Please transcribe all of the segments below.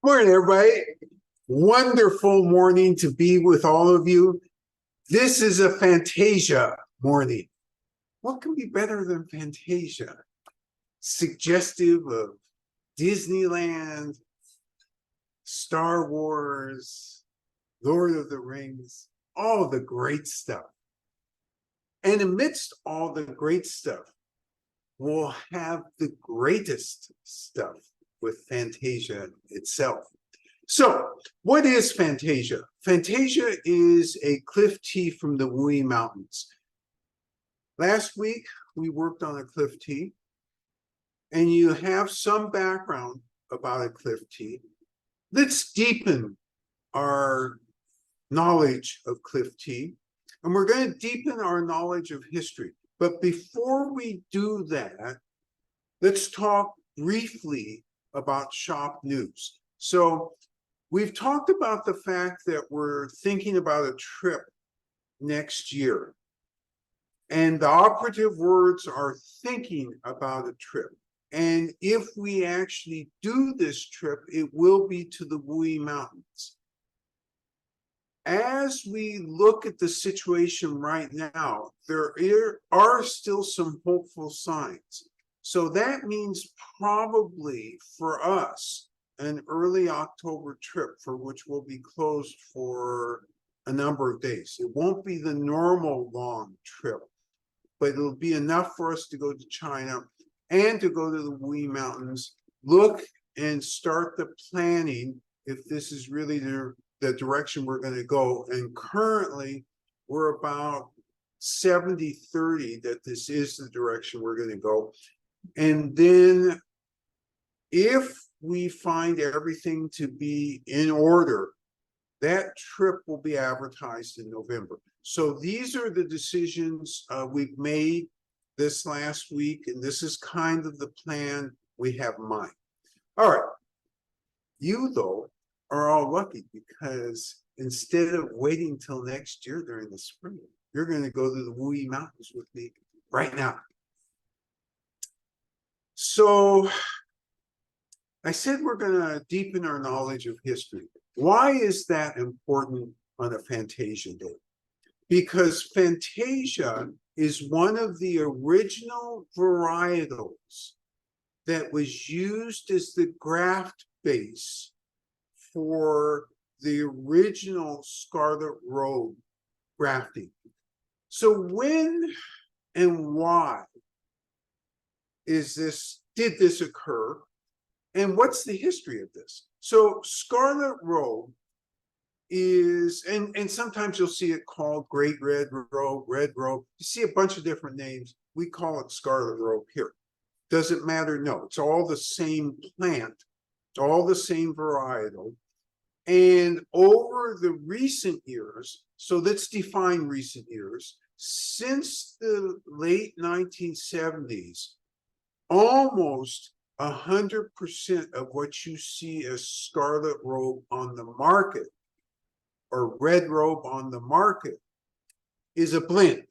Morning, everybody. Wonderful morning to be with all of you. This is a Fantasia morning. What can be better than Fantasia? Suggestive of Disneyland, Star Wars, Lord of the Rings, all the great stuff. And amidst all the great stuff, we'll have the greatest stuff with Fantasia itself. So, what is Fantasia? Fantasia is a cliff tea from the Wuyi Mountains. Last week, we worked on a cliff tea, and you have some background about a cliff tea. Let's deepen our knowledge of cliff tea, and we're going to deepen our knowledge of history. But before we do that, let's talk briefly about shop news. So we've talked about the fact that we're thinking about a trip next year. And the operative words are thinking about a trip. And if we actually do this trip, it will be to the Wuyi Mountains. As we look at the situation right now, there are still some hopeful signs. So that means probably for us, an early October trip for which we'll be closed for a number of days. It won't be the normal long trip, but it'll be enough for us to go to China and to go to the Wuyi Mountains, look and start the planning if this is really the direction we're going to go. And currently, we're about 70-30 that this is the direction we're going to go. And then if we find everything to be in order, that trip will be advertised in November. So these are the decisions we've made this last week, and this is kind of the plan we have in mind. All right. You, though, are all lucky because instead of waiting till next year during the spring, you're going to go to the Wuyi Mountains with me right now. So I said we're going to deepen our knowledge of history. Why is that important on a Fantasia day? Because Fantasia is one of the original varietals that was used as the graft base for the original Scarlet Robe grafting. So when and why did this occur? And what's the history of this? So Scarlet Robe is, and sometimes you'll see it called Great Red Robe, Red Robe. You see a bunch of different names. We call it Scarlet Robe here. Does it matter? No, it's all the same plant. It's all the same varietal. And over the recent years, so let's define recent years, since the late 1970s, almost 100% of what you see as Scarlet Robe on the market or Red Robe on the market is a blend.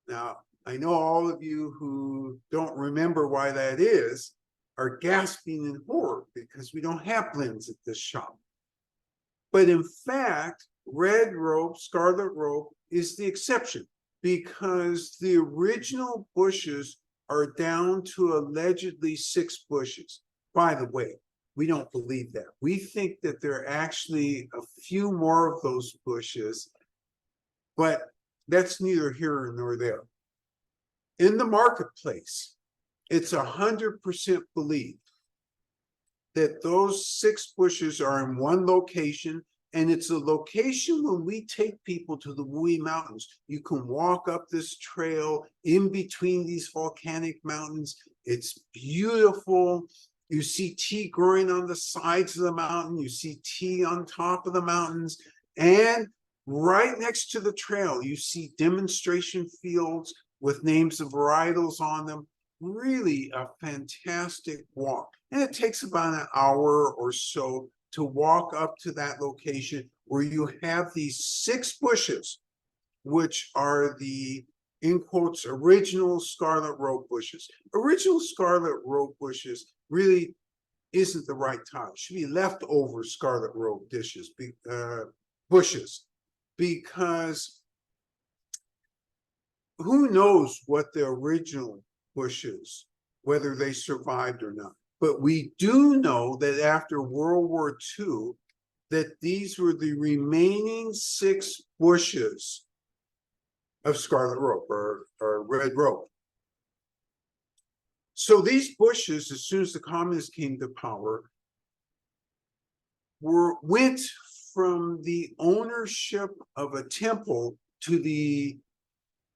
Now, I know all of you who don't remember why that is are gasping in horror because we don't have blends at this shop. But in fact, Red Robe, Scarlet Robe is the exception because the original bushes are down to allegedly 6 bushes. By the way, we don't believe that. We think that there are actually a few more of those bushes, but that's neither here nor there. In the marketplace, it's 100% believed that those 6 bushes are in one location, and it's a location when we take people to the Wuyi Mountains. You can walk up this trail in between these volcanic mountains. It's beautiful. You see tea growing on the sides of the mountain. You see tea on top of the mountains. And right next to the trail, you see demonstration fields with names of varietals on them. Really a fantastic walk. And it takes about an hour or so to walk up to that location where you have these 6 bushes, which are the, in quotes, original Scarlet Robe bushes. Original Scarlet Robe bushes really isn't the right time. It should be leftover scarlet rope bushes, because who knows what the original bushes, whether they survived or not. But we do know that after World War II, that these were the remaining 6 bushes of scarlet rope or red rope. So these bushes, as soon as the communists came to power, went from the ownership of a temple to the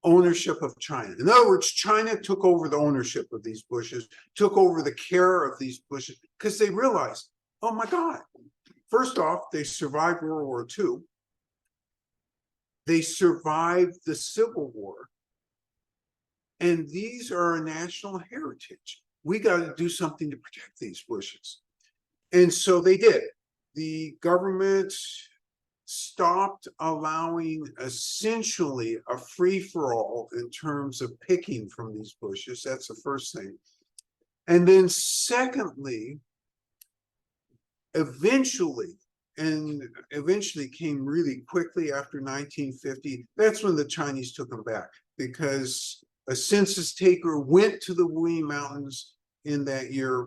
ownership of China. In other words, China took over the ownership of these bushes, took over the care of these bushes, because they realized, oh my God, first off, they survived World War II. They survived the Civil War. And these are a national heritage. We got to do something to protect these bushes. And so they did. The government stopped allowing essentially a free-for-all in terms of picking from these bushes. That's the first thing. And then secondly, eventually came really quickly after 1950, that's when the Chinese took them back, because a census taker went to the Wuyi Mountains in that year,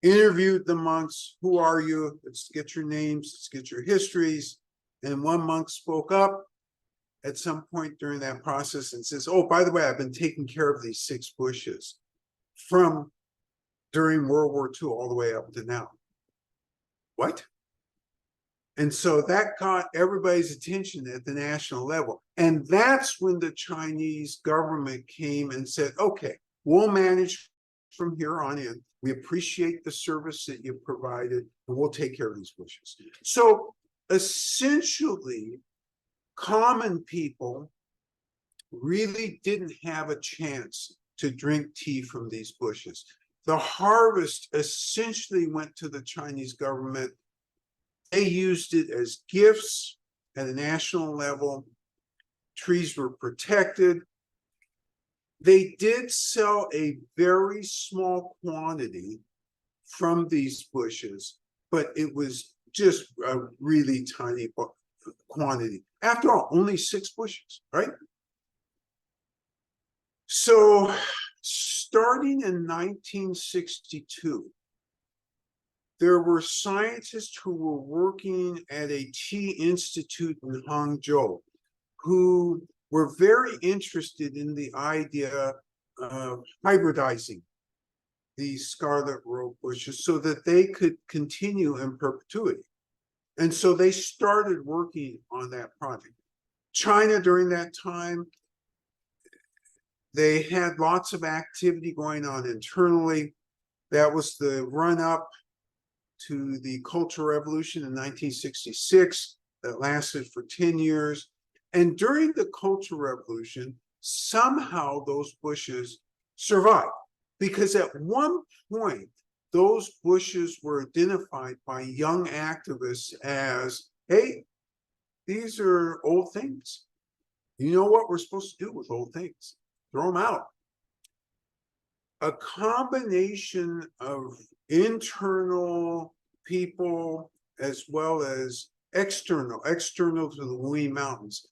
interviewed the monks. Who are you? Let's get your names, let's get your histories. And one monk spoke up at some point during that process and says, oh, by the way, I've been taking care of these 6 bushes from during World War II all the way up to now. What? And so that caught everybody's attention at the national level. And that's when the Chinese government came and said, okay, we'll manage from here on in. We appreciate the service that you provided, and we'll take care of these bushes. So essentially, common people really didn't have a chance to drink tea from these bushes. The harvest essentially went to the Chinese government. They used it as gifts at a national level. Trees were protected. They did sell a very small quantity from these bushes, but it was just a really tiny quantity. After all, only 6 bushes, right? So starting in 1962, there were scientists who were working at a tea institute in Hangzhou who were very interested in the idea of hybridizing these scarlet rope bushes so that they could continue in perpetuity. And so they started working on that project. China, during that time, they had lots of activity going on internally. That was the run-up to the Cultural Revolution in 1966 that lasted for 10 years. And during the Cultural Revolution, somehow those bushes survived, because at one point, those bushes were identified by young activists as, hey, these are old things. You know what we're supposed to do with old things? Throw them out. A combination of internal people as well as external to the Wuyi Mountains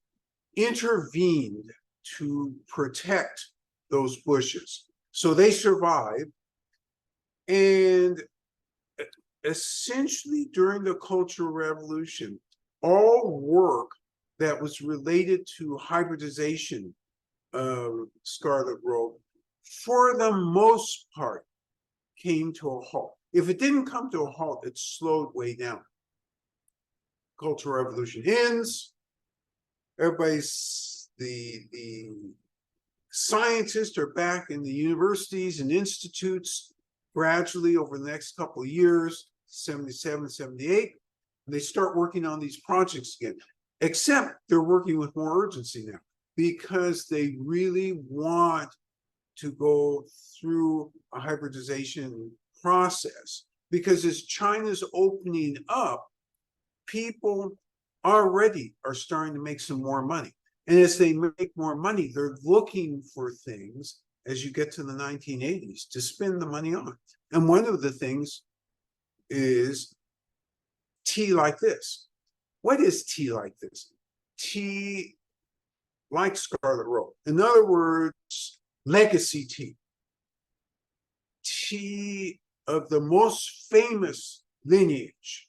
intervened to protect those bushes. So they survived. And essentially during the Cultural Revolution, all work that was related to hybridization of scarlet rope, for the most part, came to a halt. If it didn't come to a halt, it slowed way down. Cultural Revolution ends. Everybody's, the scientists are back in the universities and institutes gradually over the next couple of years, 77, 78, and they start working on these projects again, except they're working with more urgency now because they really want to go through a hybridization process. Because as China's opening up, people already are starting to make some more money. And as they make more money, they're looking for things as you get to the 1980s to spend the money on. And one of the things is tea like this. What is tea like this? Tea like Scarlet Road. In other words, legacy tea. Tea of the most famous lineage.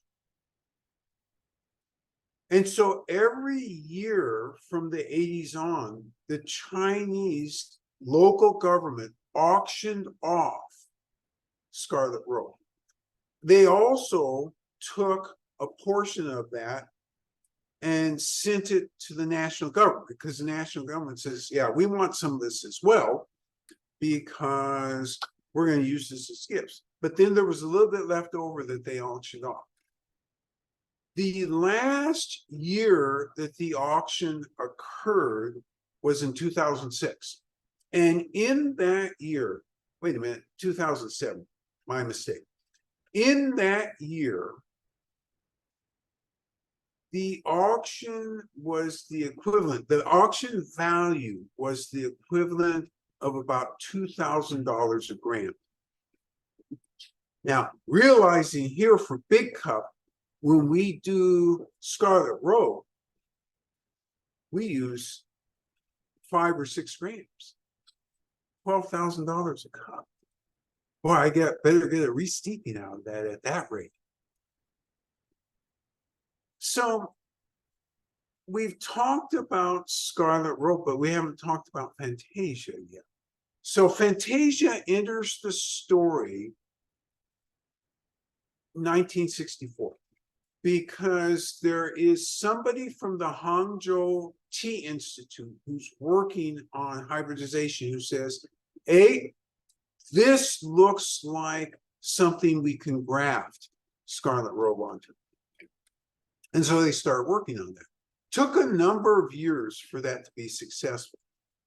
And so every year from the 80s on, the Chinese local government auctioned off Scarlet Road. They also took a portion of that and sent it to the national government, because the national government says, yeah, we want some of this as well, because we're going to use this as gifts. But then there was a little bit left over that they auctioned off. The last year that the auction occurred was in 2006. And in that year, wait a minute, 2007, my mistake. In that year, the auction was the equivalent, the auction value was the equivalent of about $2,000 a gram. Now, realizing here for Big Cup, when we do Scarlet Road, we use 5 or 6 grams, $12,000 a cup. Boy, I better get a re-steeping out of that at that rate. So we've talked about Scarlet Road, but we haven't talked about Fantasia yet. So Fantasia enters the story 1964, because there is somebody from the Hangzhou Tea Institute who's working on hybridization who says, hey, this looks like something we can graft Scarlet Road onto. And so they start working on that. Took a number of years for that to be successful.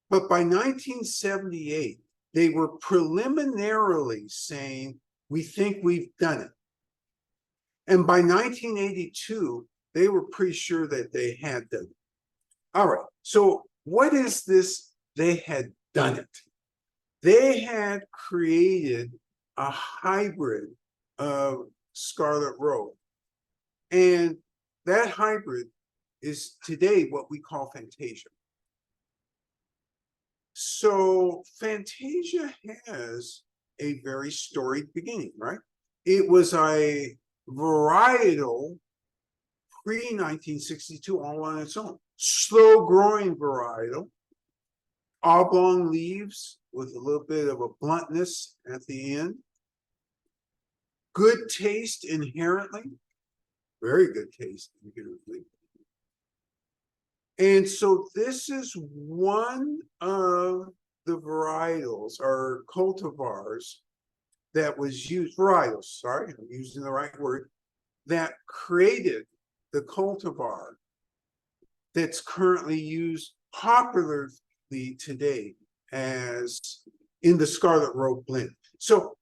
But by 1978, they were preliminarily saying, we think we've done it. And by 1982, they were pretty sure that they had done it. All right, so what is this? They had done it. They had created a hybrid of Scarlet Road. And that hybrid is today what we call Fantasia. So Fantasia has a very storied beginning, right? It was a varietal pre-1962 all on its own. Slow growing varietal, oblong leaves with a little bit of a bluntness at the end. Good taste inherently, very good taste inherently. And so this is one of the varietals or cultivars that was used, varietals, sorry, I'm using the right word, that created the cultivar that's currently used popularly today as in the Scarlet Road blend. So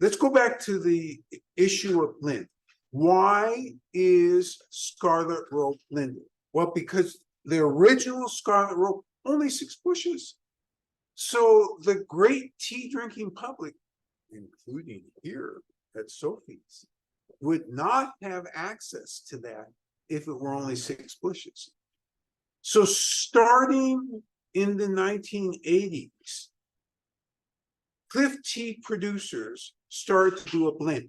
let's go back to the issue of blend. Why is Scarlet Road blended? Well, because the original Scarlet Road, only 6 bushes. So the great tea drinking public, including here at Sophie's, would not have access to that if it were only 6 bushes. So starting in the 1980s, Cliff tea producers started to do a blend.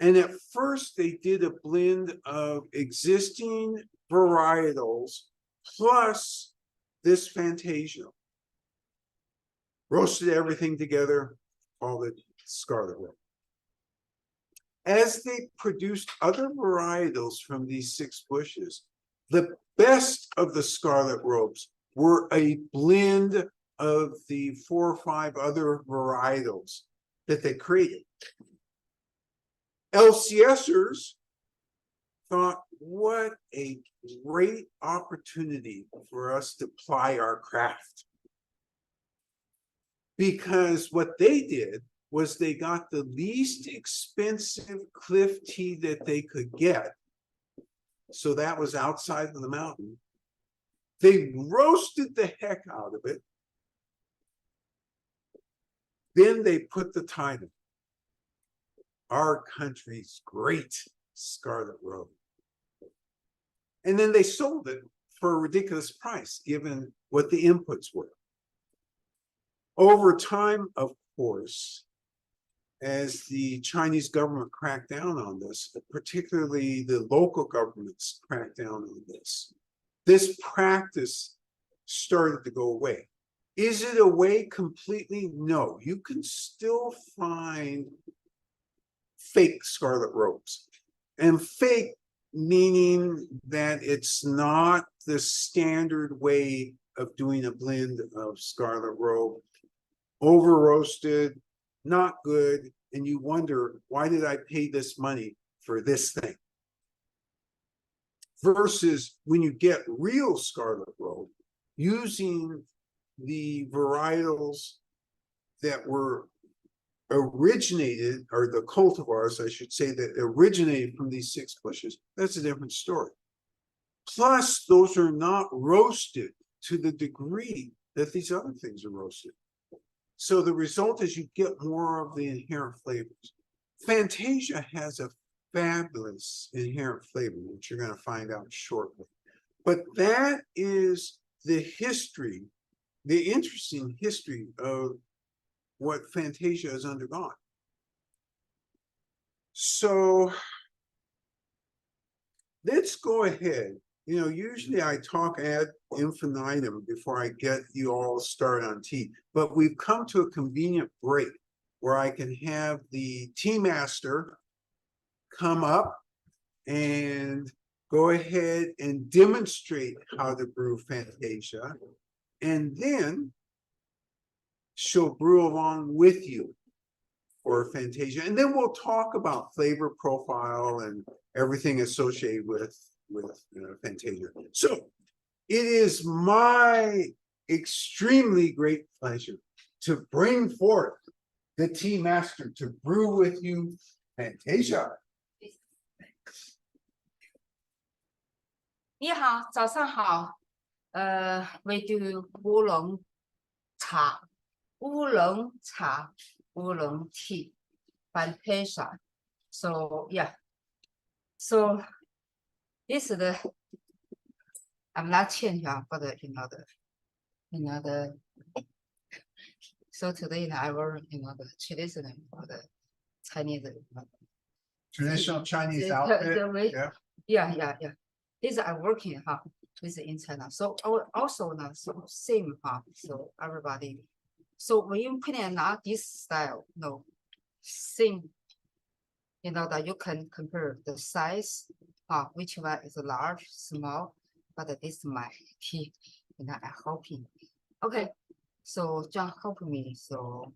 And at first they did a blend of existing varietals plus this Fantasia. Roasted everything together, called it Scarlet Road. As they produced other varietals from these 6 bushes, the best of the Scarlet Roads were a blend of the 4 or 5 other varietals that they created. LCSers thought, what a great opportunity for us to ply our craft. Because what they did was they got the least expensive cliff tea that they could get. So that was outside of the mountain. They roasted the heck out of it. Then they put the title, Our Country's Great Scarlet Robe. And then they sold it for a ridiculous price, given what the inputs were. Over time, of course, as the Chinese government cracked down on this, particularly the local governments cracked down on this practice started to go away. Is it away completely? No. You can still find fake scarlet robes. And fake meaning that it's not the standard way of doing a blend of scarlet robe. Over roasted, not good, and you wonder, why did I pay this money for this thing? Versus when you get real scarlet robe, using the varietals that were originated, or the cultivars, I should say, that originated from these 6 bushes, that's a different story. Plus, those are not roasted to the degree that these other things are roasted. So the result is you get more of the inherent flavors. Fantasia has a fabulous inherent flavor, which you're going to find out shortly. But that is the history, the interesting history of what Fantasia has undergone. So let's go ahead. You know, usually I talk ad infinitum before I get you all started on tea, but we've come to a convenient break where I can have the tea master come up and go ahead and demonstrate how to brew Fantasia, and then she'll brew along with you for Fantasia, and then we'll talk about flavor profile and everything associated with Fantasia. So it is my extremely great pleasure to bring forth the tea master to brew with you Fantasia. 你好，早上好。we do 乌龙茶，乌龙茶，乌龙 tea, Fantasia. So yeah, so this is the. I'm not changing for the So today I will the traditional for the Chinese. Traditional Chinese outfit. Yeah. This I working with in China. So also so same so everybody. So when you put in not this style, no, same. That you can compare the size, which one is large, small, but this is my key. I hoping. Okay, so John help me. So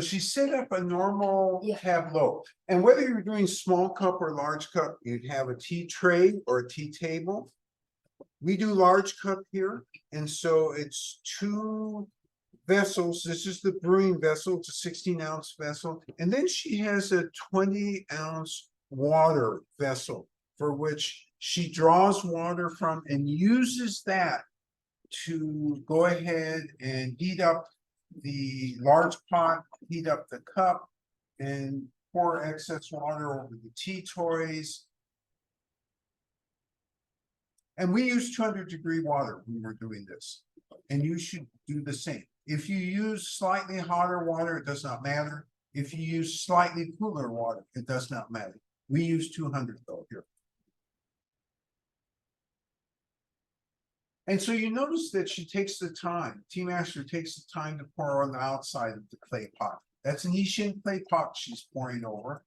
she set up a normal tableau. And whether you're doing small cup or large cup, you'd have a tea tray or a tea table. We do large cup here. And so it's 2 vessels. This is the brewing vessel. It's a 16-ounce vessel. And then she has a 20-ounce water vessel for which she draws water from and uses that to go ahead and heat up the large pot, heat up the cup, and pour excess water over the tea toys. And we use 200-degree water when we're doing this. And you should do the same. If you use slightly hotter water, it does not matter. If you use slightly cooler water, it does not matter. We use 200 though here. And so you notice that she takes the time, Tea Master takes the time to pour on the outside of the clay pot. That's an Yixin clay pot she's pouring over.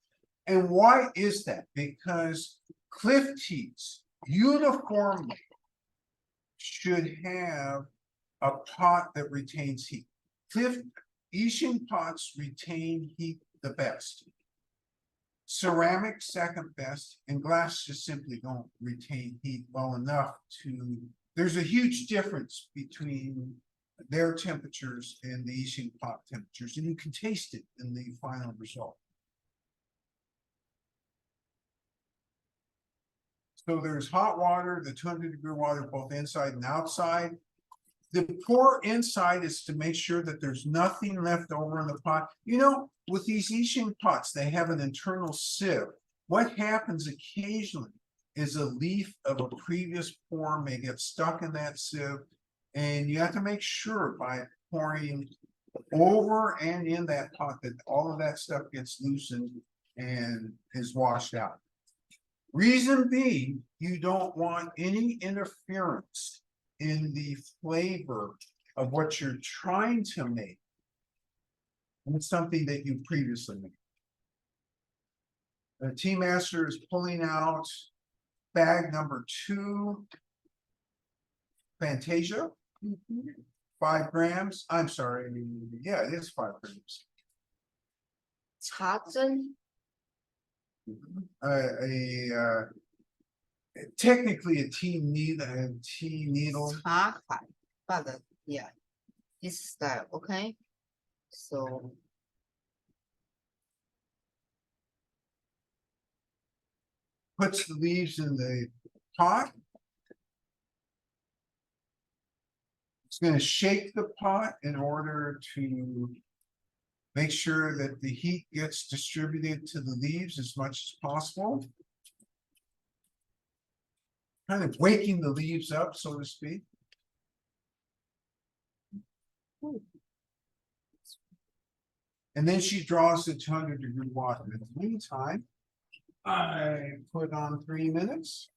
And why is that? Because cliff teas uniformly should have a pot that retains heat. Cliff Yixin pots retain heat the best. Ceramic second best, and glass just simply don't retain heat well enough to. There's a huge difference between their temperatures and the Yixin pot temperatures, and you can taste it in the final result. So there's hot water, the 200-degree water, both inside and outside. The pour inside is to make sure that there's nothing left over in the pot. You know, with these Asian pots, they have an internal sieve. What happens occasionally is a leaf of a previous pour may get stuck in that sieve. And you have to make sure by pouring over and in that pot that all of that stuff gets loosened and is washed out. Reason being, you don't want any interference in the flavor of what you're trying to make with something that you previously made. The tea master is pulling out bag number 2, Fantasia, 5 grams. I'm sorry, yeah, it is 5 grams. 차针 Technically a tea needle.茶海 but yeah, this style, okay? So Puts the leaves in the pot. It's going to shake the pot in order to make sure that the heat gets distributed to the leaves as much as possible. Kind of waking the leaves up, so to speak. And then she draws the 200-degree water. In the meantime, I put on 3 minutes.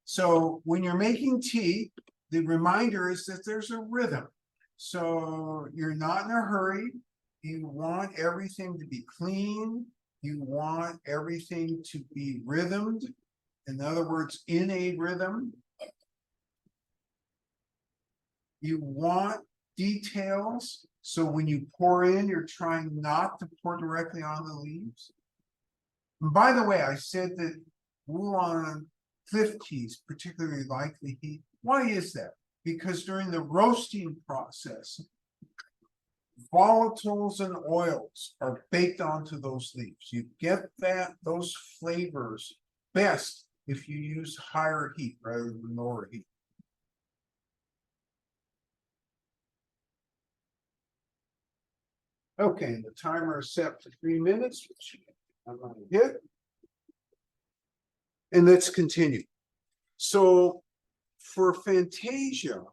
So when you're making tea, the reminder is that there's a rhythm. So you're not in a hurry. You want everything to be clean. You want everything to be rhythmed. In other words, in a rhythm. You want details. So when you pour in, you're trying not to pour directly on the leaves. And by the way, I said that Wuyi cliff teas particularly like the heat. Why is that? Because during the roasting process, volatiles and oils are baked onto those leaves. You get those flavors best if you use higher heat rather than lower heat. Okay, the timer is set for 3 minutes, which I'm going to hit. And let's continue. So for Fantasia,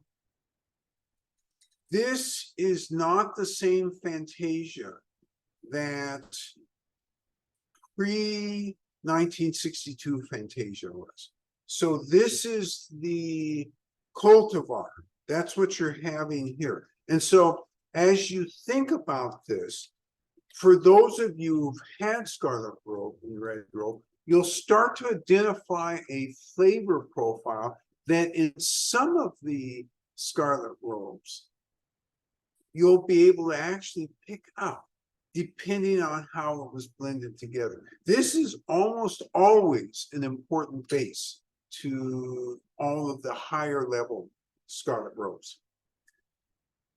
this is not the same Fantasia that pre-1962 Fantasia was. So this is the cultivar. That's what you're having here. And so as you think about this, for those of you who've had Scarlet Grove and Red Grove, you'll start to identify a flavor profile that in some of the Scarlet Groves, you'll be able to actually pick up depending on how it was blended together. This is almost always an important base to all of the higher level Scarlet Groves.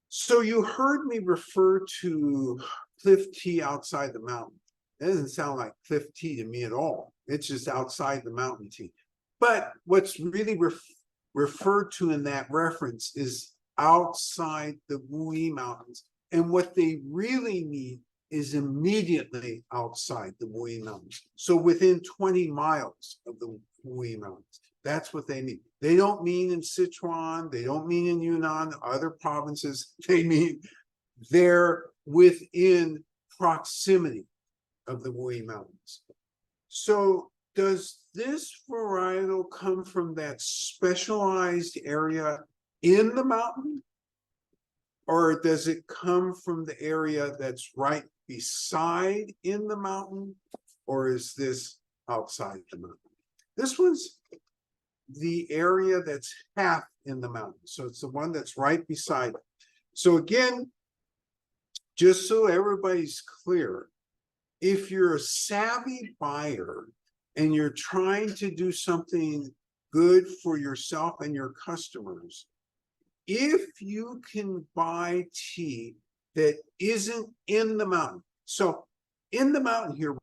So you heard me refer to cliff tea outside the mountain. It doesn't sound like cliff tea to me at all. It's just outside the mountain tea. But what's really referred to in that reference is outside the Wuyi Mountains. And what they really need is immediately outside the Wuyi Mountains. So within 20 miles of the Wuyi Mountains. That's what they need. They don't mean in Sichuan, they don't mean in Yunnan, other provinces. They mean they're within proximity of the Wuyi Mountains. So does this varietal come from that specialized area in the mountain? Or does it come from the area that's right beside in the mountain? Or is this outside the mountain? This one's the area that's half in the mountain. So it's the one that's right beside it. So again, just so everybody's clear, if you're a savvy buyer and you're trying to do something good for yourself and your customers if you can buy tea that isn't in the mountain. So in the mountain here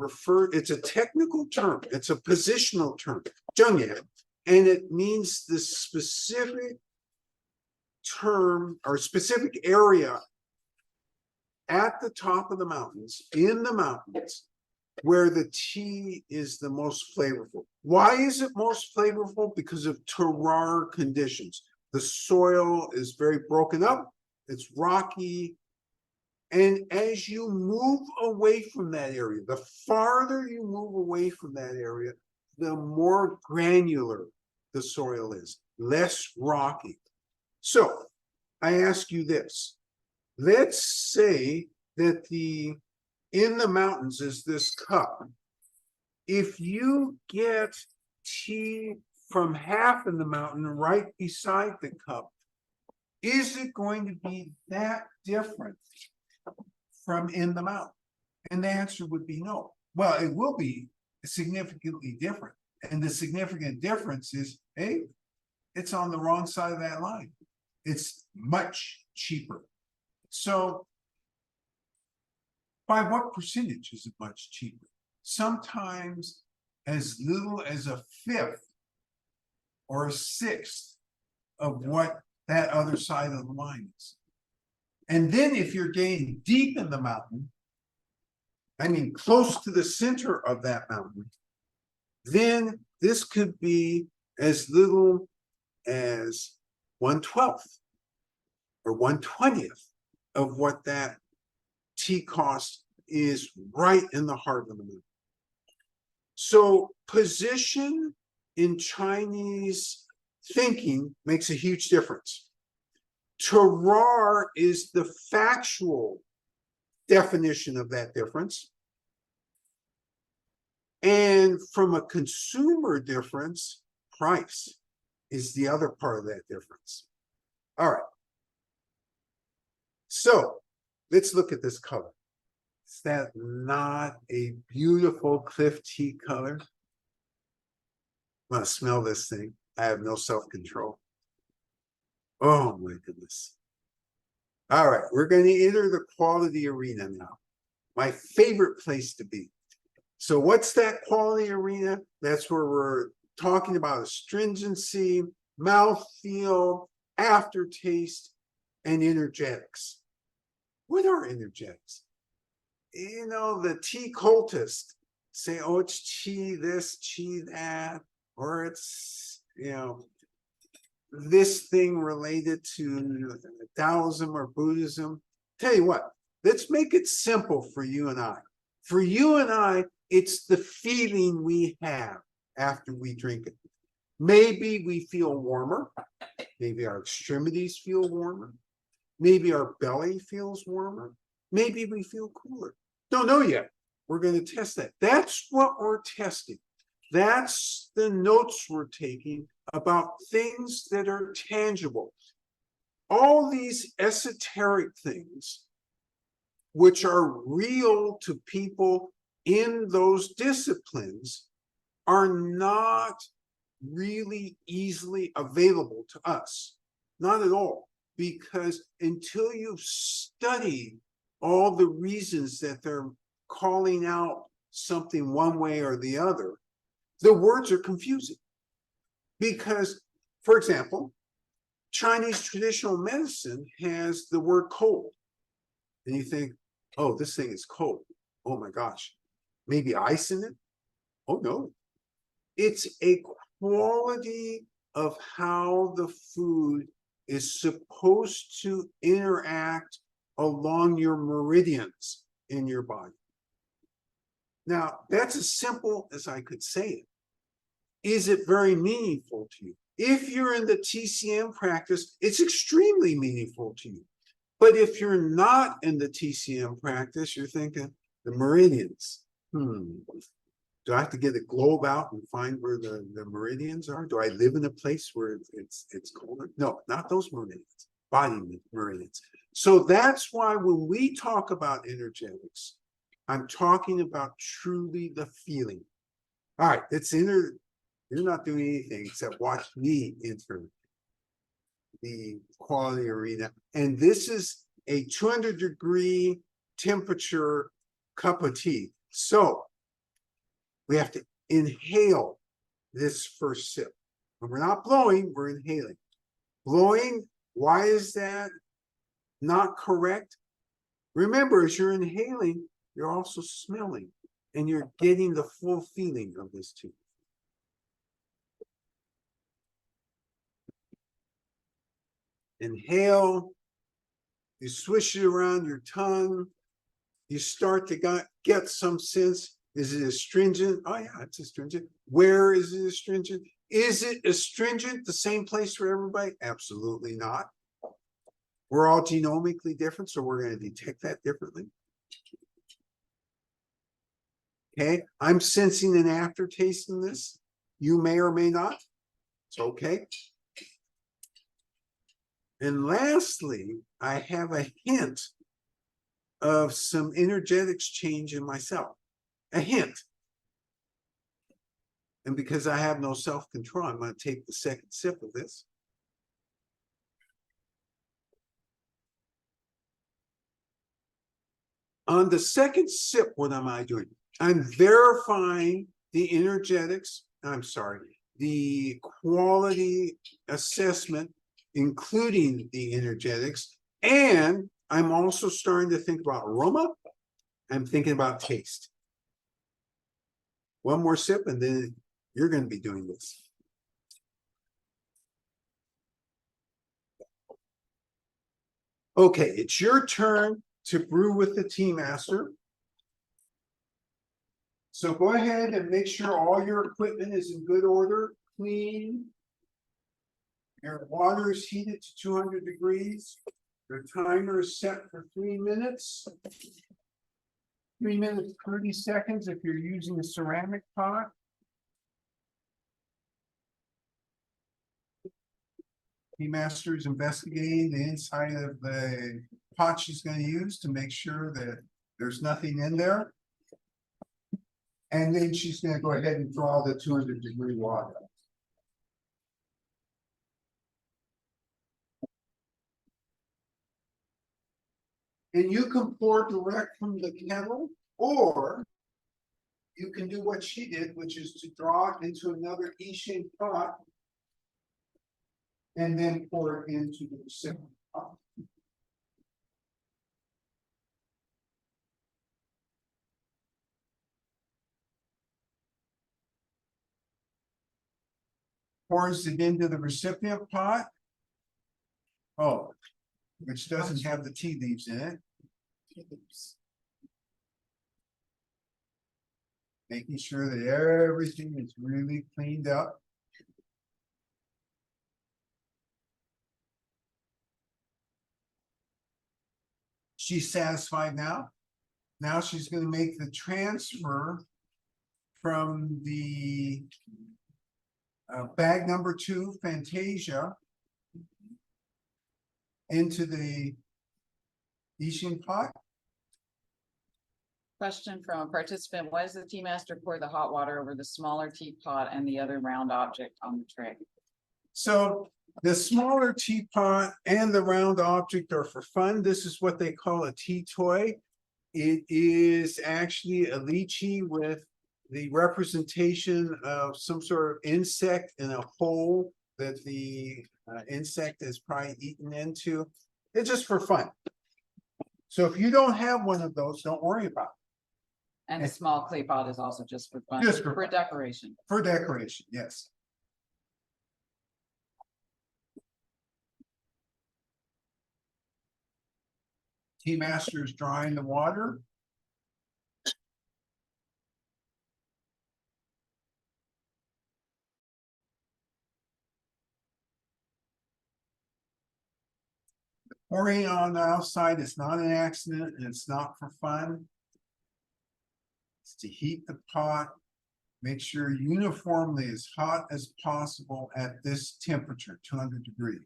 it's a technical term, it's a positional term, zhengyan, and it means the specific term or specific area at the top of the mountains, in the mountains, where the tea is the most flavorful. Why is it most flavorful? Because of terroir conditions. The soil is very broken up, it's rocky, and as you move away from that area, the farther you move away from that area, the more granular the soil is, less rocky. So I ask you this. Let's say that in the mountains is this cup. If you get tea from half in the mountain right beside the cup, is it going to be that different from in the mountain? And the answer would be no. Well, it will be significantly different. And the significant difference is, hey, it's on the wrong side of that line. It's much cheaper. So by what percentage is it much cheaper? Sometimes as little as a fifth or a sixth of what that other side of the line is. And then if you're getting deep in the mountain, I mean close to the center of that mountain, then this could be as little as 1/12 or 1/20th of what that tea cost is right in the heart of the mountain. So position in Chinese thinking makes a huge difference. Terroir is the factual definition of that difference. And from a consumer difference, price is the other part of that difference. All right. So let's look at this color. Is that not a beautiful cliff tea color? I'm gonna smell this thing. I have no self-control. Oh my goodness. All right, we're going to enter the quality arena now. My favorite place to be. So what's that quality arena? That's where we're talking about astringency, mouthfeel, aftertaste, and energetics. What are energetics? You know, the tea cultists say, oh, it's tea this, tea that, or it's, you know, this thing related to Taoism or Buddhism. Tell you what, let's make it simple for you and I. For you and I, it's the feeling we have after we drink it. Maybe we feel warmer. Maybe our extremities feel warmer. Maybe our belly feels warmer. Maybe we feel cooler. Don't know yet. We're going to test that. That's what we're testing. That's the notes we're taking about things that are tangible. All these esoteric things, which are real to people in those disciplines, are not really easily available to us. Not at all. Because until you've studied all the reasons that they're calling out something one way or the other, the words are confusing. Because, for example, Chinese traditional medicine has the word cold. And you think, oh, this thing is cold. Oh my gosh. Maybe ice in it? Oh no. It's a quality of how the food is supposed to interact along your meridians in your body. Now, that's as simple as I could say it. Is it very meaningful to you? If you're in the TCM practice, it's extremely meaningful to you. But if you're not in the TCM practice, you're thinking, the meridians, do I have to get a globe out and find where the meridians are? Do I live in a place where it's colder? No, not those meridians, body meridians. So that's why when we talk about energetics, I'm talking about truly the feeling. All right, let's enter You're not doing anything except watch me enter the quality arena. And this is a 200-degree temperature cup of tea. So we have to inhale this first sip. When we're not blowing, we're inhaling. Blowing, why is that not correct? Remember, as you're inhaling, you're also smelling, and you're getting the full feeling of this tea. Inhale, you swish it around your tongue, you start to get some sense. Is it astringent? Oh yeah, it's astringent. Where is it astringent? Is it astringent the same place for everybody? Absolutely not. We're all genomically different, so we're going to detect that differently. Okay, I'm sensing an aftertaste in this. You may or may not. It's okay. And lastly, I have a hint of some energetics change in myself. A hint. And because I have no self-control, I'm going to take the second sip of this. On the second sip, what am I doing? I'm verifying the energetics, I'm sorry, the quality assessment, including the energetics, and I'm also starting to think about aroma. I'm thinking about taste. One more sip, and then you're going to be doing this. Okay, it's your turn to brew with the tea master. So go ahead and make sure all your equipment is in good order, clean. Your water is heated to 200 degrees. Your timer is set for 3 minutes. 3 minutes, 30 seconds if you're using a ceramic pot. Tea master is investigating the inside of the pot she's going to use to make sure that there's nothing in there. And then she's going to go ahead and draw the 200-degree water. And you can pour direct from the kettle, or you can do what she did, which is to draw it into another E-shaped pot and then pour it into the second pot. Pours it into the recipient pot. Oh, which doesn't have the tea leaves in it. Making sure that everything is really cleaned up. She's satisfied now. Now she's going to make the transfer from the bag number 2, Fantasia, into the Ishin pot. Question from a participant: why does the tea master pour the hot water over the smaller teapot and the other round object on the tray? So the smaller teapot and the round object are for fun. This is what they call a tea toy. It is actually a lychee with the representation of some sort of insect in a hole that the insect is probably eaten into. It's just for fun. So if you don't have one of those, don't worry about it. And a small clay pot is also just for fun, Just for for decoration. For decoration, yes. Tea master is drawing the water. The pouring on the outside is not an accident, and it's not for fun. It's to heat the pot, make sure uniformly as hot as possible at this temperature, 200 degrees.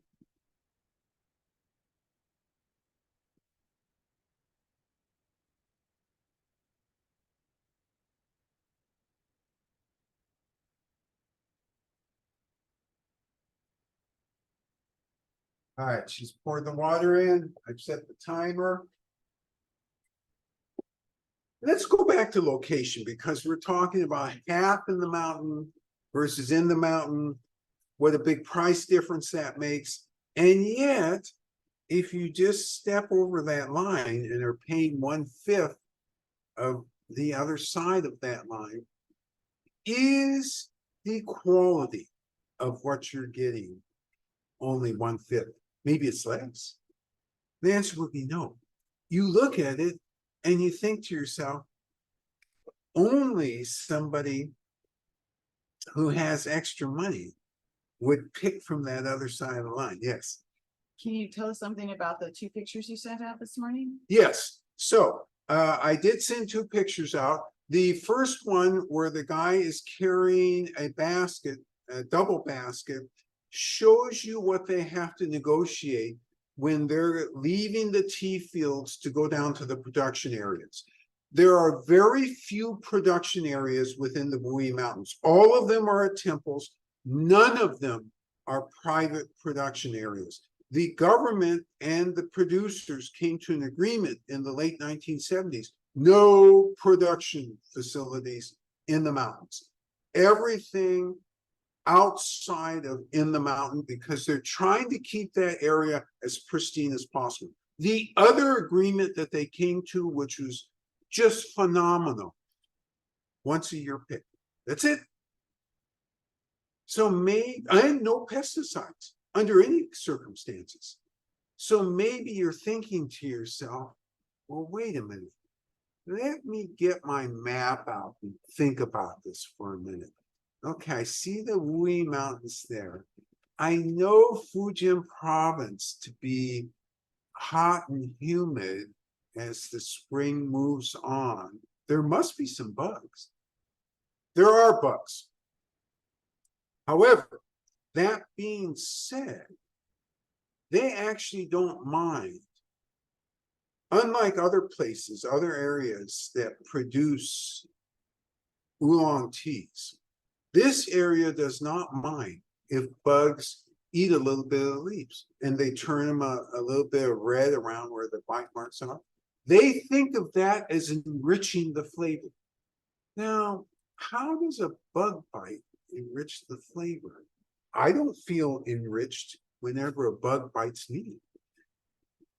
All right, she's poured the water in. I've set the timer. Let's go back to location because we're talking about half in the mountain versus in the mountain, what a big price difference that makes. And yet, if you just step over that line and are paying 1/5 of the other side of that line, is the quality of what you're getting only 1/5? Maybe it's less. The answer would be no. You look at it and you think to yourself, only somebody who has extra money would pick from that other side of the line. Yes. Can you tell us something about the 2 pictures you sent out this morning? Yes. So I did send 2 pictures out. The first one where the guy is carrying a basket, a double basket, shows you what they have to negotiate when they're leaving the tea fields to go down to the production areas. There are very few production areas within the Wuyi Mountains. All of them are at temples. None of them are private production areas. The government and the producers came to an agreement in the late 1970s. No production facilities in the mountains. Everything outside of in the mountain because they're trying to keep that area as pristine as possible. The other agreement that they came to, which was just phenomenal, once a year pick. That's it. So and no pesticides under any circumstances. So maybe you're thinking to yourself, well, wait a minute. Let me get my map out and think about this for a minute. Okay, I see the Wuyi Mountains there. I know Fujian province to be hot and humid as the spring moves on. There must be some bugs. There are bugs. However, that being said, they actually don't mind. Unlike other places, other areas that produce oolong teas, this area does not mind if bugs eat a little bit of the leaves and they turn them a little bit of red around where the bite marks are. They think of that as enriching the flavor. Now, how does a bug bite enrich the flavor? I don't feel enriched whenever a bug bites me.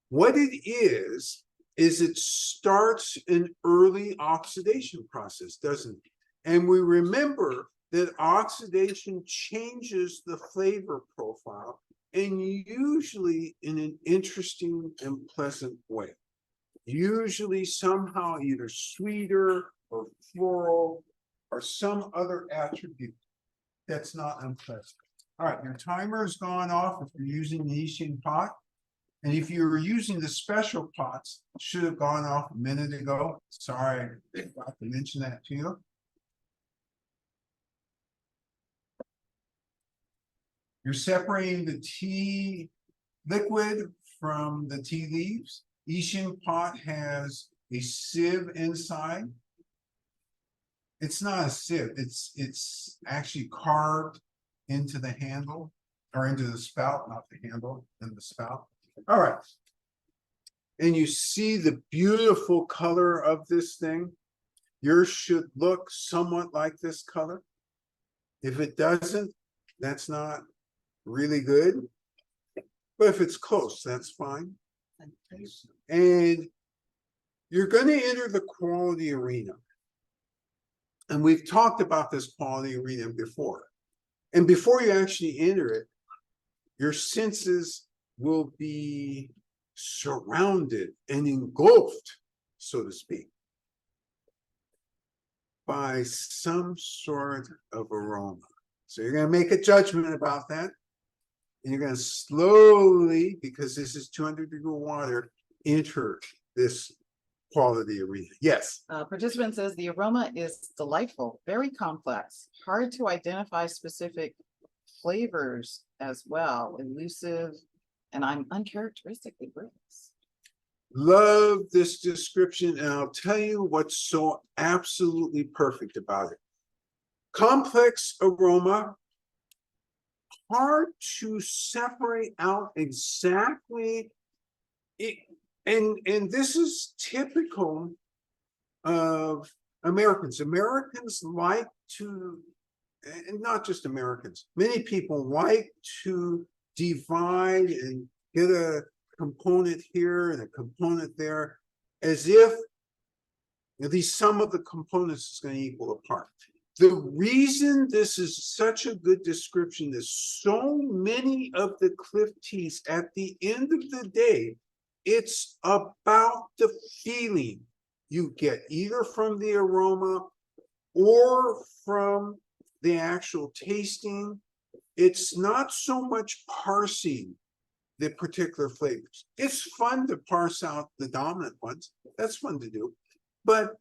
What it is it starts an early oxidation process, doesn't it? And we remember that oxidation changes the flavor profile, and usually in an interesting and pleasant way. Usually somehow either sweeter or floral or some other attribute that's not unpleasant. All right, your timer has gone off if you're using the Ishin pot. And if you were using the special pots, it should have gone off a minute ago. Sorry, I forgot to mention that to you. You're separating the tea liquid from the tea leaves. Ishin pot has a sieve inside. It's not a sieve, it's actually carved into the handle or into the spout, not the handle, and the spout. All right. And you see the beautiful color of this thing. Yours should look somewhat like this color. If it doesn't, that's not really good. But if it's close, that's fine. And you're going to enter the quality arena. And we've talked about this quality arena before. And before you actually enter it, your senses will be surrounded and engulfed, so to speak, by some sort of aroma. So you're going to make a judgment about that. And you're going to slowly, because this is 200-degree water, enter this quality arena. Yes. Participant says the aroma is delightful, very complex, hard to identify specific flavors as well, elusive, and I'm uncharacteristically gross. Love this description, and I'll tell you what's so absolutely perfect about it. Complex aroma, hard to separate out exactly it, and this is typical of Americans. Americans like to, and not just Americans, many people like to divide and get a component here and a component there, as if the sum of the components is going to equal a part. The reason this is such a good description is so many of the cliff teas at the end of the day, it's about the feeling you get either from the aroma or from the actual tasting. It's not so much parsing the particular flavors. It's fun to parse out the dominant ones. That's fun to do, but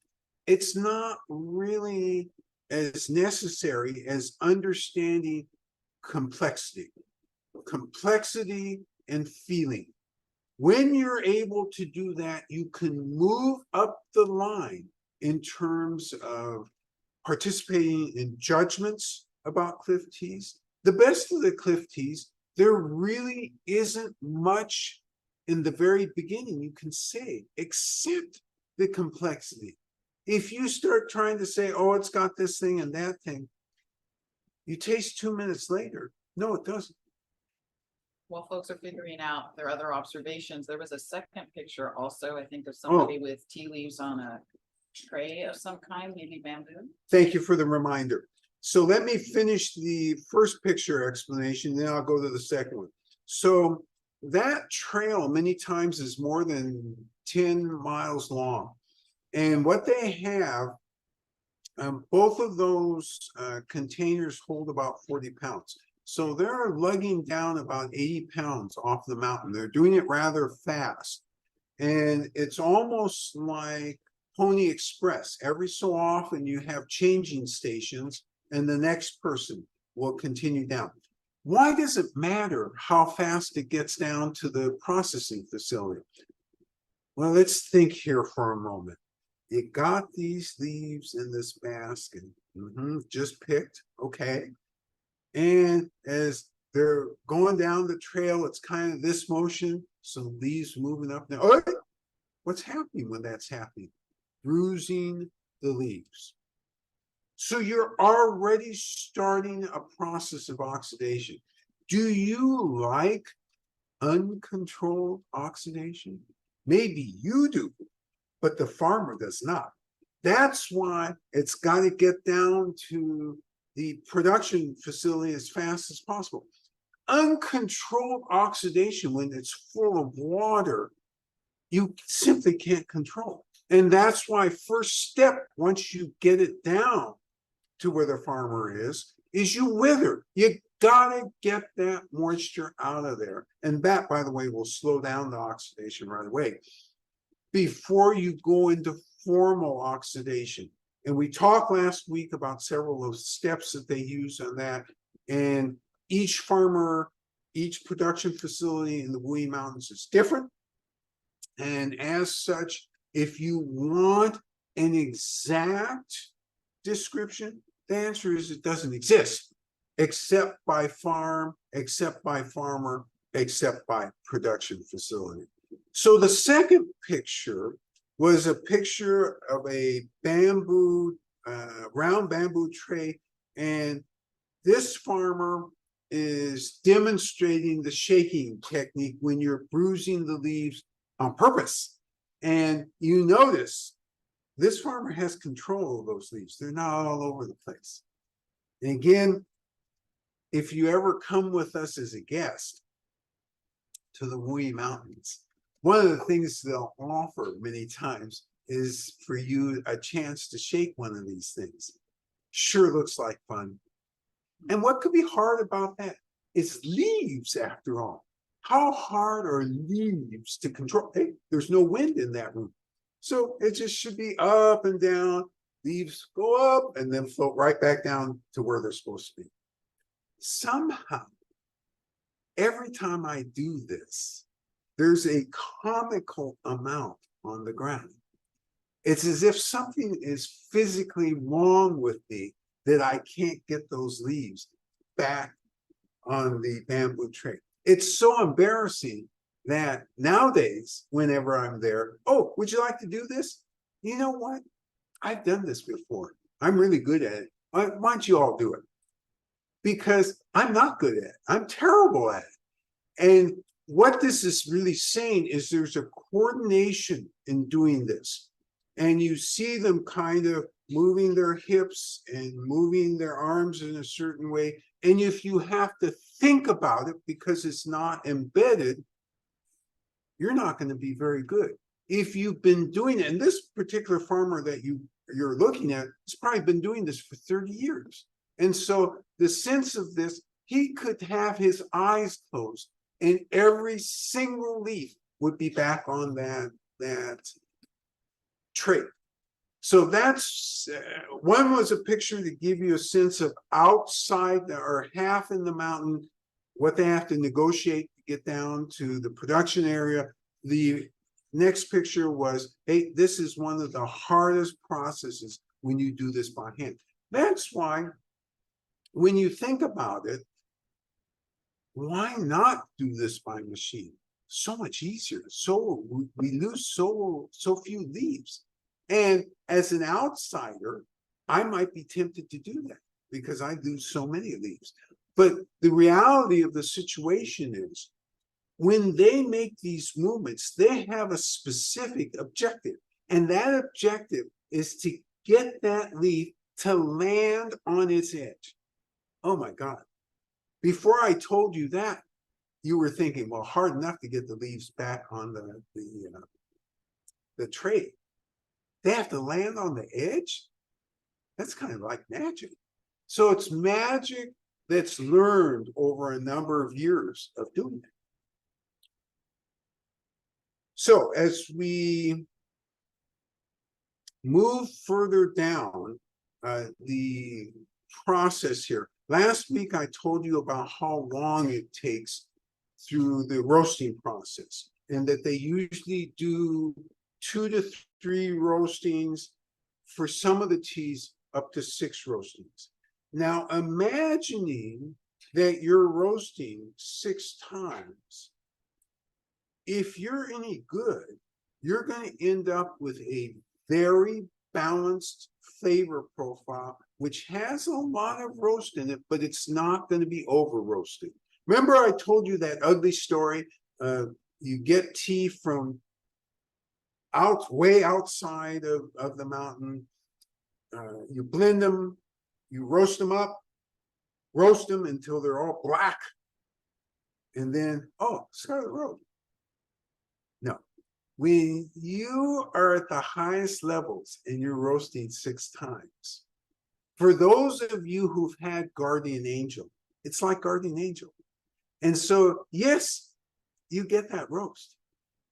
it's not really as necessary as understanding complexity and feeling. When you're able to do that, you can move up the line in terms of participating in judgments about cliff teas. The best of the cliff teas, there really isn't much in the very beginning you can say, except the complexity. If you start trying to say, oh, it's got this thing and that thing, you taste 2 minutes later. No, it doesn't. While folks are figuring out their other observations, there was a second picture also, I think, of somebody with tea leaves on a tray of some kind, maybe bamboo. Thank you for the reminder. So let me finish the first picture explanation, then I'll go to the second one. So that trail many times is more than 10 miles long. And what they have, both of those containers hold about 40 pounds. So they're lugging down about 80 pounds off the mountain. They're doing it rather fast. And it's almost like Pony Express. Every so often you have changing stations and the next person will continue down. Why does it matter how fast it gets down to the processing facility? Well, let's think here for a moment. You got these leaves in this basket, just picked, okay. And as they're going down the trail, it's kind of this motion, some leaves moving up now. Oh, what's happening when that's happening? Bruising the leaves. So you're already starting a process of oxidation. Do you like uncontrolled oxidation? Maybe you do, but the farmer does not. That's why it's got to get down to the production facility as fast as possible. Uncontrolled oxidation, when it's full of water, you simply can't control. And that's why first step, once you get it down to where the farmer is you wither. You gotta get that moisture out of there. And that, by the way, will slow down the oxidation right away before you go into formal oxidation. And we talked last week about several of the steps that they use on that. And each farmer, each production facility in the Wuyi Mountains is different. And as such, if you want an exact description, the answer is it doesn't exist, except by farm, except by farmer, except by production facility. So the second picture was a picture of a bamboo, round bamboo tray. And this farmer is demonstrating the shaking technique when you're bruising the leaves on purpose. And you notice this farmer has control of those leaves. They're not all over the place. And again, if you ever come with us as a guest to the Wuyi Mountains, one of the things they'll offer many times is for you a chance to shake one of these things. Sure looks like fun. And what could be hard about that? It's leaves, after all. How hard are leaves to control? Hey, there's no wind in that room. So it just should be up and down. Leaves go up and then float right back down to where they're supposed to be. Somehow, every time I do this, there's a comical amount on the ground. It's as if something is physically wrong with me that I can't get those leaves back on the bamboo tray. It's so embarrassing that nowadays, whenever I'm there, oh, would you like to do this? You know what? I've done this before. I'm really good at it. Why don't you all do it? Because I'm not good at it. I'm terrible at it. And what this is really saying is there's a coordination in doing this. And you see them kind of moving their hips and moving their arms in a certain way. And if you have to think about it because it's not embedded, you're not going to be very good. If you've been doing it, and this particular farmer that you're looking at has probably been doing this for 30 years. And so the sense of this, he could have his eyes closed and every single leaf would be back on that tray. So that's one was a picture to give you a sense of outside or half in the mountain, what they have to negotiate to get down to the production area. The next picture was, hey, this is one of the hardest processes when you do this by hand. That's why when you think about it, why not do this by machine? So much easier. So we lose so few leaves. And as an outsider, I might be tempted to do that because I lose so many leaves. But the reality of the situation is when they make these movements, they have a specific objective. And that objective is to get that leaf to land on its edge. Oh my God. Before I told you that, you were thinking, well, hard enough to get the leaves back on the tray. They have to land on the edge? That's kind of like magic. So it's magic that's learned over a number of years of doing it. So as we move further down the process here, last week I told you about how long it takes through the roasting process and that they usually do 2 to 3 roastings, for some of the teas up to 6 roastings. Now imagining that you're roasting 6 times, if you're any good, you're going to end up with a very balanced flavor profile, which has a lot of roast in it, but it's not going to be over roasted. Remember I told you that ugly story? You get tea from way outside of the mountain. You blend them, you roast them up, roast them until they're all black. And then, oh, Scarlet Road. No, when you are at the highest levels and you're roasting 6 times, for those of you who've had Guardian Angel, it's like Guardian Angel. And so, yes, you get that roast,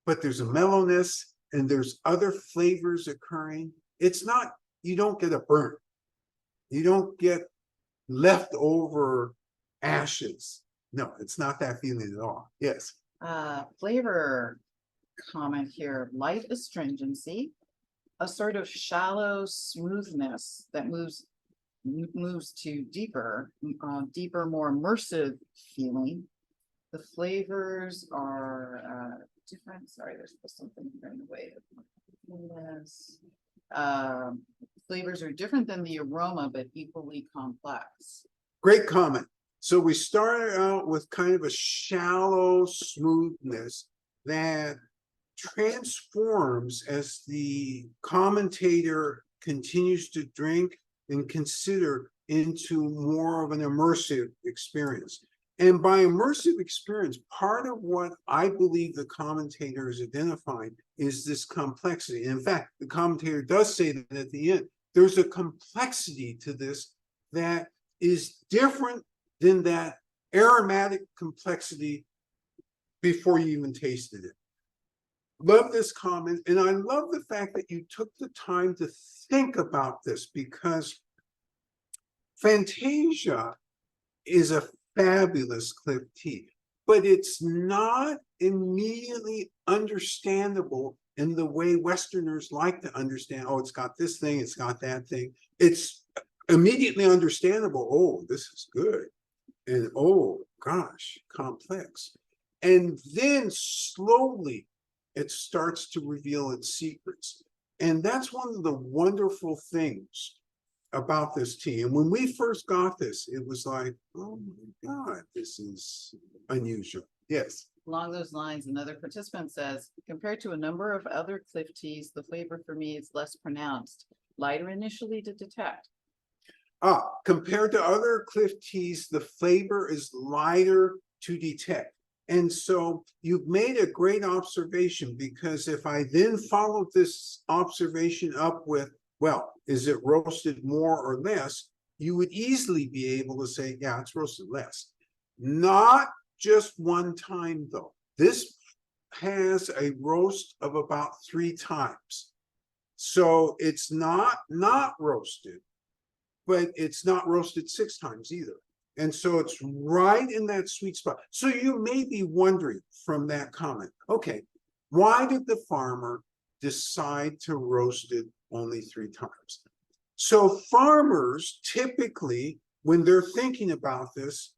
but there's a mellowness and there's other flavors occurring. It's not, you don't get a burnt. You don't get leftover ashes. No, it's not that feeling at all. Yes. Flavor comment here, light astringency, a sort of shallow smoothness that moves to deeper, more immersive feeling. The flavors are different. Sorry, there's something here in the way of this. Flavors are different than the aroma, but equally complex. Great comment. So we started out with kind of a shallow smoothness that transforms as the commentator continues to drink and consider into more of an immersive experience. And by immersive experience, part of what I believe the commentator is identifying is this complexity. And in fact, the commentator does say that at the end, there's a complexity to this that is different than that aromatic complexity before you even tasted it. Love this comment, and I love the fact that you took the time to think about this, because Fantasia is a fabulous cliff tea, but it's not immediately understandable in the way Westerners like to understand. Oh, it's got this thing, it's got that thing. It's immediately understandable. Oh, this is good. And oh gosh, complex. And then slowly it starts to reveal its secrets. And that's one of the wonderful things about this tea. And when we first got this, it was like, oh my God, this is unusual. Yes. Along those lines, another participant says, compared to a number of other cliff teas, the flavor for me is less pronounced, lighter initially to detect. Compared to other cliff teas, the flavor is lighter to detect. And so you've made a great observation, because if I then followed this observation up with, well, is it roasted more or less? You would easily be able to say, yeah, it's roasted less. Not just one time though. This has a roast of about 3 times. So it's not roasted, but it's not roasted 6 times either. And so it's right in that sweet spot. So you may be wondering from that comment, okay, why did the farmer decide to roast it only 3 times? So farmers typically, when they're thinking about this,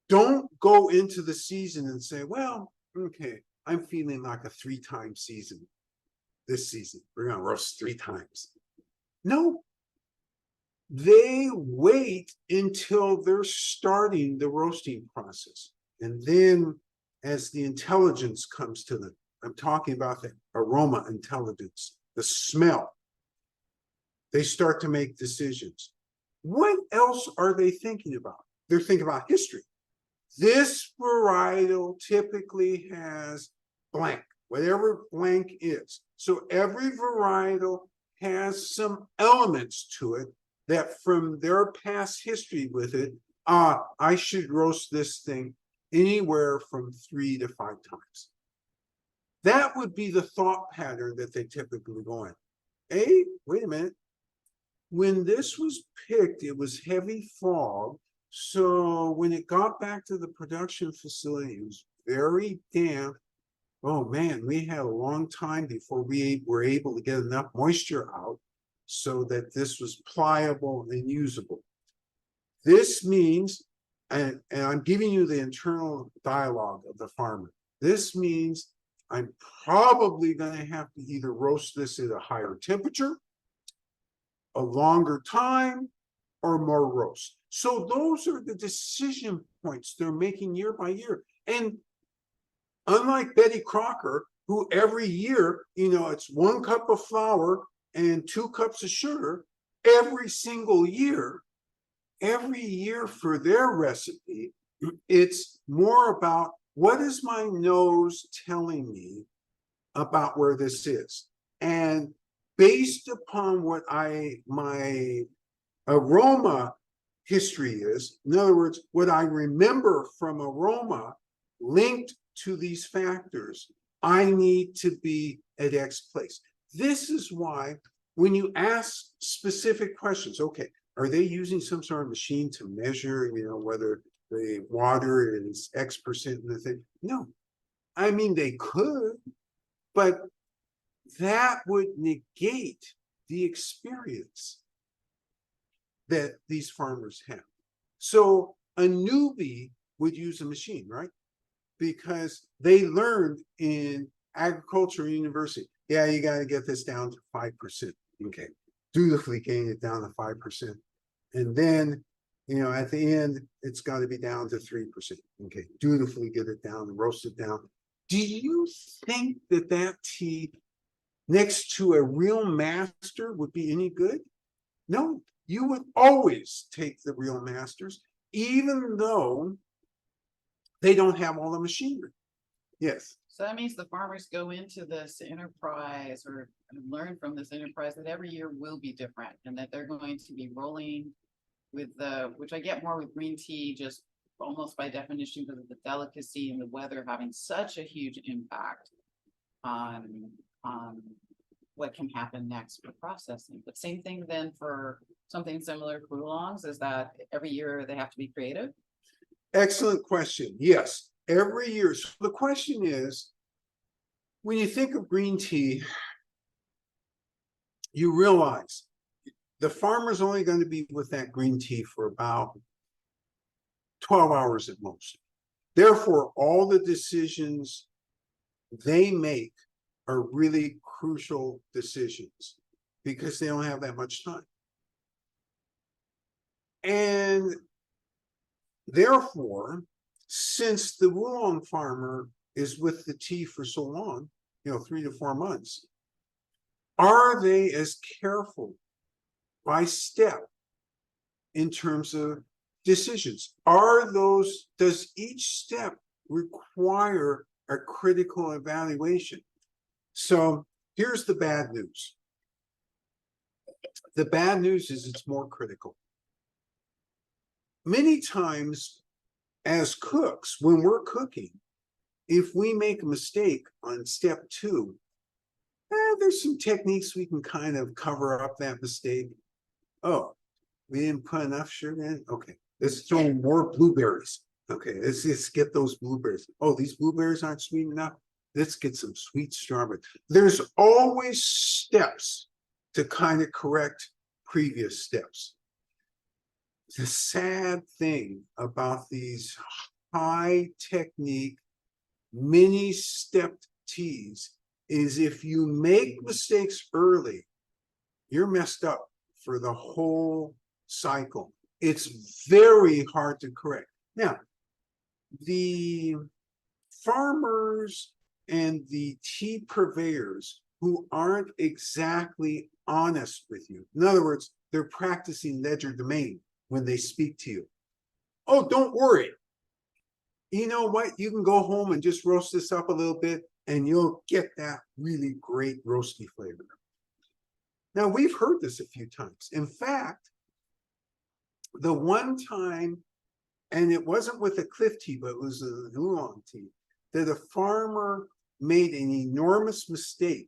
don't go into the season and say, well, okay, I'm feeling like a 3-time season this season. We're going to roast 3 times. No. They wait until they're starting the roasting process. And then as the intelligence comes to them, I'm talking about the aroma intelligence, the smell, they start to make decisions. What else are they thinking about? They're thinking about history. This varietal typically has blank, whatever blank is. So every varietal has some elements to it that from their past history with it, I should roast this thing anywhere from 3 to 5 times. That would be the thought pattern that they typically go in. Hey, wait a minute. When this was picked, it was heavy fog. So when it got back to the production facility, it was very damp. Oh man, we had a long time before we were able to get enough moisture out so that this was pliable and usable. This means, and I'm giving you the internal dialogue of the farmer. This means I'm probably going to have to either roast this at a higher temperature, a longer time, or more roast. So those are the decision points they're making year by year. And unlike Betty Crocker, who every year, it's 1 cup of flour and 2 cups of sugar every single year, every year for their recipe, it's more about what is my nose telling me about where this is. And based upon what my aroma history is, in other words, what I remember from aroma linked to these factors, I need to be at X place. This is why when you ask specific questions, okay, are they using some sort of machine to measure, whether the water is X% in the thing? No. I mean, they could, but that would negate the experience that these farmers have. So a newbie would use a machine, right? Because they learned in agriculture university, yeah, you got to get this down to 5%. Okay, dutifully getting it down to 5%. And then, at the end, it's got to be down to 3%. Okay, dutifully get it down and roast it down. Do you think that tea next to a real master would be any good? No, you would always take the real masters, even though they don't have all the machinery. Yes. So that means the farmers go into this enterprise or learn from this enterprise that every year will be different, and that they're going to be rolling with which I get more with green tea, just almost by definition because of the delicacy and the weather having such a huge impact on what can happen next for processing. But same thing then for something similar to oolongs, is that every year they have to be creative? Excellent question. Yes, every year. So the question is, when you think of green tea, you realize the farmer's only going to be with that green tea for about 12 hours at most. Therefore, all the decisions they make are really crucial decisions because they don't have that much time. And therefore, since the Wulong farmer is with the tea for so long, 3 to 4 months, are they as careful by step in terms of decisions? Does each step require a critical evaluation? So here's the bad news. The bad news is it's more critical. Many times as cooks, when we're cooking, if we make a mistake on step 2, there's some techniques we can kind of cover up that mistake. Oh, we didn't put enough sugar in. Okay, let's throw in more blueberries. Okay, let's just get those blueberries. Oh, these blueberries aren't sweet enough. Let's get some sweet strawberry. There's always steps to kind of correct previous steps. The sad thing about these high technique, mini stepped teas is if you make mistakes early, you're messed up for the whole cycle. It's very hard to correct. Now, the farmers and the tea purveyors who aren't exactly honest with you, in other words, they're practicing legerdemain when they speak to you. Oh, don't worry. You know what? You can go home and just roast this up a little bit and you'll get that really great roasty flavor. Now, we've heard this a few times. In fact, the one time, and it wasn't with a cliff tea, but it was a oolong tea, that a farmer made an enormous mistake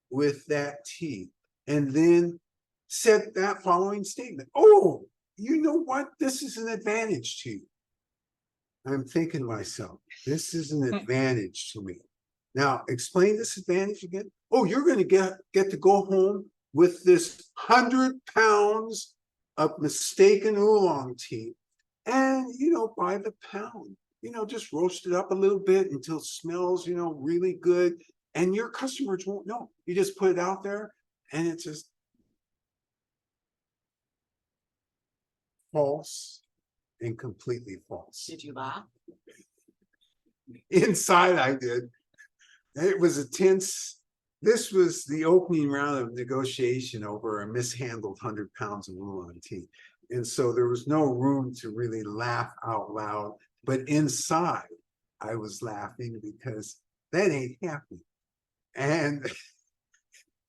with that tea and then said that following statement: oh, you know what? This is an advantage to you. I'm thinking to myself, this is an advantage to me. Now, explain this advantage again. Oh, you're going to get to go home with this 100 pounds of mistaken oolong tea. And, by the pound, just roast it up a little bit until it smells, really good. And your customers won't know. You just put it out there and it's just false and completely false. Did you laugh? Inside, I did. It was a tense. This was the opening round of negotiation over a mishandled 100 pounds of oolong tea. And so there was no room to really laugh out loud. But inside, I was laughing because that ain't happening. And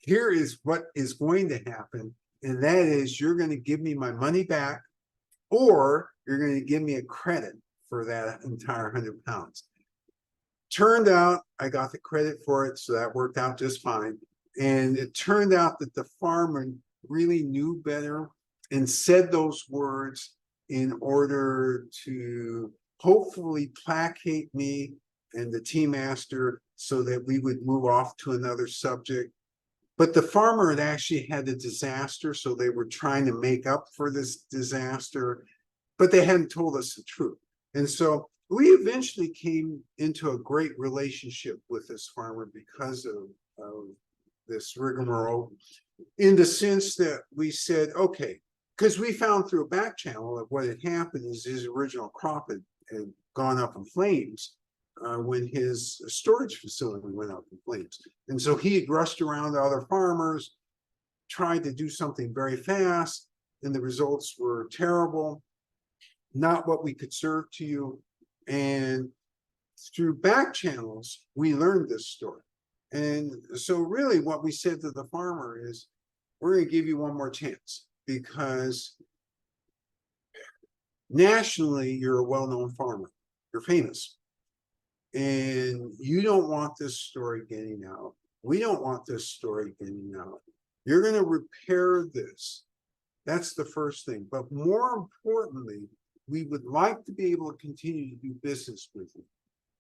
here is what is going to happen. And that is, you're going to give me my money back, or you're going to give me a credit for that entire 100 pounds. Turned out I got the credit for it, so that worked out just fine. And it turned out that the farmer really knew better and said those words in order to hopefully placate me and the tea master so that we would move off to another subject. But the farmer had actually had a disaster, so they were trying to make up for this disaster, but they hadn't told us the truth. And so we eventually came into a great relationship with this farmer because of this rigmarole, in the sense that we said, okay, because we found through a back channel that what had happened is his original crop had gone up in flames when his storage facility went up in flames. And so he had rushed around to other farmers, tried to do something very fast, and the results were terrible, not what we could serve to you. And through back channels, we learned this story. And so really what we said to the farmer is, we're going to give you one more chance, because nationally, you're a well-known farmer. You're famous. And you don't want this story getting out. We don't want this story getting out. You're going to repair this. That's the first thing. But more importantly, we would like to be able to continue to do business with you.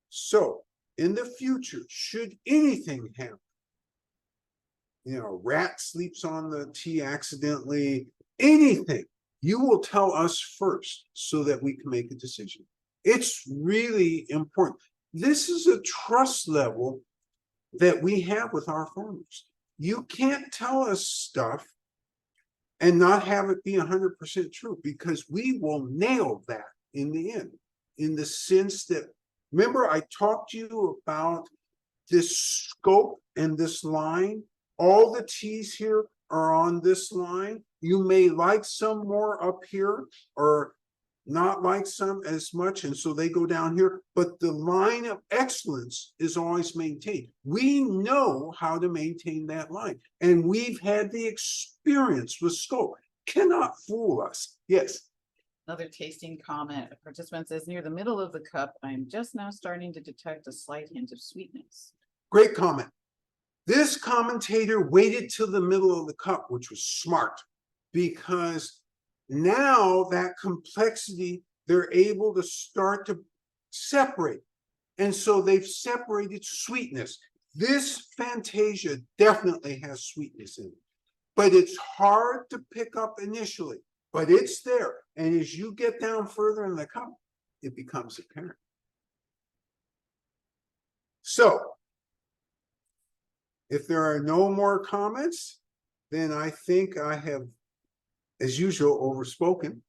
So in the future, should anything happen, a rat sleeps on the tea accidentally, anything, you will tell us first so that we can make a decision. It's really important. This is a trust level that we have with our farmers. You can't tell us stuff and not have it be 100% true, because we will nail that in the end, in the sense that, remember I talked to you about this scope and this line. All the T's here are on this line. You may like some more up here or not like some as much, and so they go down here, but the line of excellence is always maintained. We know how to maintain that line, and we've had the experience with scope. Cannot fool us. Yes. Another tasting comment. A participant says, near the middle of the cup, I'm just now starting to detect a slight hint of sweetness. Great comment. This commentator waited till the middle of the cup, which was smart, because now that complexity, they're able to start to separate. And so they've separated sweetness. This Fantasia definitely has sweetness in it, but it's hard to pick up initially, but it's there. And as you get down further in the cup, it becomes apparent. So, if there are no more comments, then I think I have, as usual, overspoken.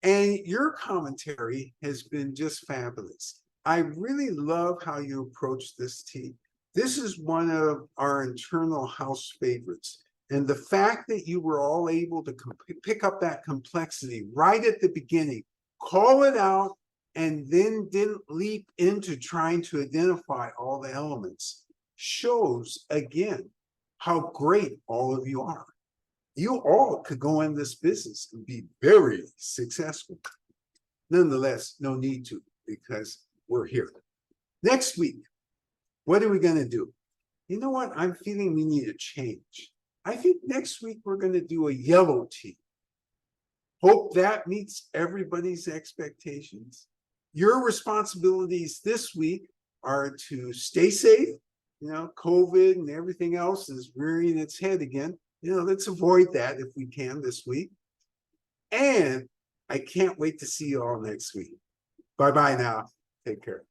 And your commentary has been just fabulous. I really love how you approach this tea. This is one of our internal house favorites. And the fact that you were all able to pick up that complexity right at the beginning, call it out, and then didn't leap into trying to identify all the elements, shows again how great all of you are. You all could go in this business and be very successful. Nonetheless, no need to, because we're here. Next week, what are we going to do? You know what? I'm feeling we need a change. I think next week we're going to do a yellow tea. Hope that meets everybody's expectations. Your responsibilities this week are to stay safe. You know, COVID and everything else is rearing its head again. You know, let's avoid that if we can this week. And I can't wait to see you all next week. Bye-bye now. Take care.